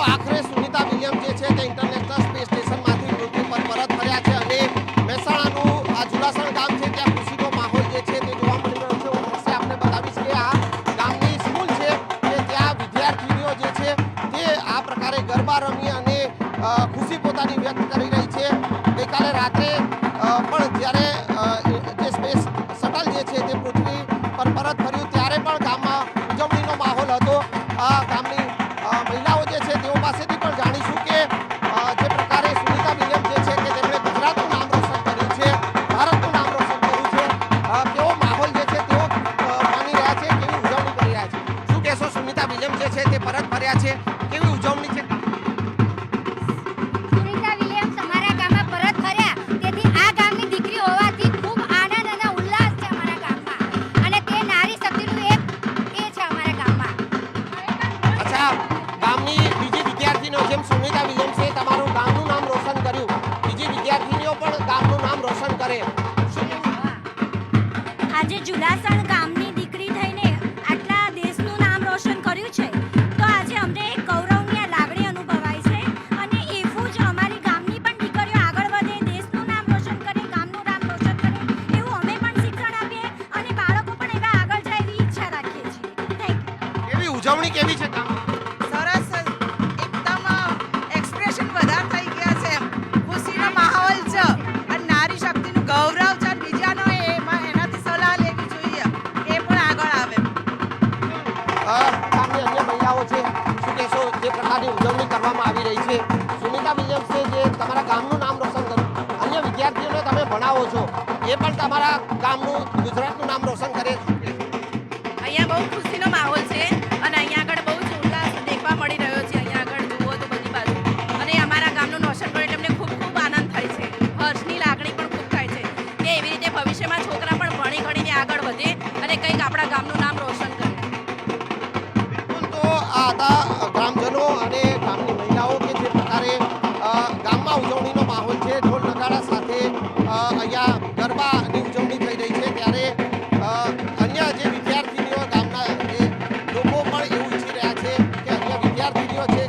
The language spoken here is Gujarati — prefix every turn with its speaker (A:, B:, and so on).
A: આખરે સુનિતા વિલિયમ્સ જે છે તે ઇન્ટરનેશનલ સ્પેસ સ્ટેશનમાંથી પૃથ્વી પર પરત ફર્યા છે અને મહેસાણાનું આ જુલાસણ ગામ છે ત્યાં ખુશીનો માહોલ જે છે તે જોવા મળી રહ્યો છે. હું દ્રશ્ય આપને બતાવીશ કે આ ગામની સ્કૂલ છે કે ત્યાં વિદ્યાર્થીનીઓ જે છે તે આ પ્રકારે ગરબા રમી અને ખુશી પોતાની વ્યક્ત કરી રહી છે. ગઈકાલે રાત્રે પણ જ્યારે જે સ્પેસ શટલ જે છે તે પૃથ્વી પર પરત ફર્યું ત્યારે પણ ગામમાં ઉજવણીનો માહોલ હતો. આ ગામની મહિલાઓ જે છે તેઓ પાસેથી પણ જાણીશું કે જે પ્રકારે સુનિતા વિલિયમ્સ જે છે કે તેમણે ગુજરાતનું નામ રોશન કર્યું છે, ભારતનું નામ રોશન કર્યું છે, કેવો માહોલ જે છે તેઓ માની રહ્યા છે, કેવી ઉજવણી કરી રહ્યા છે. શું કહેશો, સુનિતા વિલિયમ્સ જે છે તે પરત ફર્યા છે, કેવી ઉજવણી છે?
B: સુનિતા વિલિયમ્સ અમારા ગામમાં પરત ફર્યા, તેથી આ ગામની દીકરી હોવાથી ખૂબ આનંદ અને ઉલ્લાસ છે અમારા ગામમાં, અને તે નારી શક્તિનું એક એ છે અમારા ગામમાં.
A: અચ્છા, ગામની બીજી વિદ્યાર્થીનીઓ જેમ સુનિતા વિલિયમ્સે તમારું ગામનું નામ રોશન કર્યું, બીજી વિદ્યાર્થીનીઓ પણ ગામનું નામ રોશન કરે.
C: આજે જુલાસણ ગામની દીકરી થઈને આટલા દેશનું નામ રોશન કર્યું છે, તો આજે અમને એક ગૌરવની લાગણી અનુભવાય છે. અને એવું જ અમારી ગામની પણ દીકરીઓ આગળ વધે, દેશનું નામ રોશન કરે, ગામનું નામ રોશન કરે, એવું અમે પણ શિક્ષણ આપીએ અને બાળકો પણ એવા આગળ જાય એવી ઈચ્છા રાખીએ છીએ. Thank you.
A: કેવી ઉજવણી કેવી છે ગામમાં?
D: સરસ, એકદમ એક્સપ્રેશન વધારે થઈ ગયા છે. ખુશીનો માહોલ છે અને નારી શક્તિનું ગૌરવ છે. બીજાનો એનાથી સલાહ લેવી જોઈએ, એ પણ આગળ આવે.
A: ગામની અન્ય મહિલાઓ છે, શું કહેશો, જે પ્રકારની ઉજવણી કરવામાં આવી રહી છે? સુનિતા વિલિયમ્સે જે તમારા ગામનું નામ રોશન કર્યું, અન્ય વિદ્યાર્થીઓને તમે ભણાવો છો, એ પણ તમારા ગામનું, ગુજરાતનું નામ રોશન કરે છે.
E: અહીંયા બહુ ખુશીનો માહોલ છે અને અહીંયા આગળ બહુ જ ઉલ્લાસ દેખવા મળી રહ્યો છે. અહીંયા આગળ જુઓ તો બધી બાજુ, અને અમારા ગામનું રોશન કરે એટલે અમને ખૂબ ખૂબ આનંદ થાય છે. હર્ષની લાગણી પણ ખૂબ થાય છે કે એવી રીતે ભવિષ્યમાં છોકરા પણ ભણી ગણીને આગળ વધે અને કંઈક આપણા ગામનું નામ રોશન કરે.
A: બિલકુલ, તો આ હતા ગ્રામજનો અને ગામની મહિલાઓ કે જે પ્રકારે ગામમાં ઉજવણીનો માહોલ છે, ઢોલ નગાડા સાથે અહીંયા ગરબાની ઉજવણી થઈ રહી છે, ત્યારે અન્ય જે વિદ્યાર્થીનીઓ, ગામના જે લોકો પણ એવું ઈચ્છી રહ્યા છે કે અન્ય વિદ્યાર્થીનીઓ છે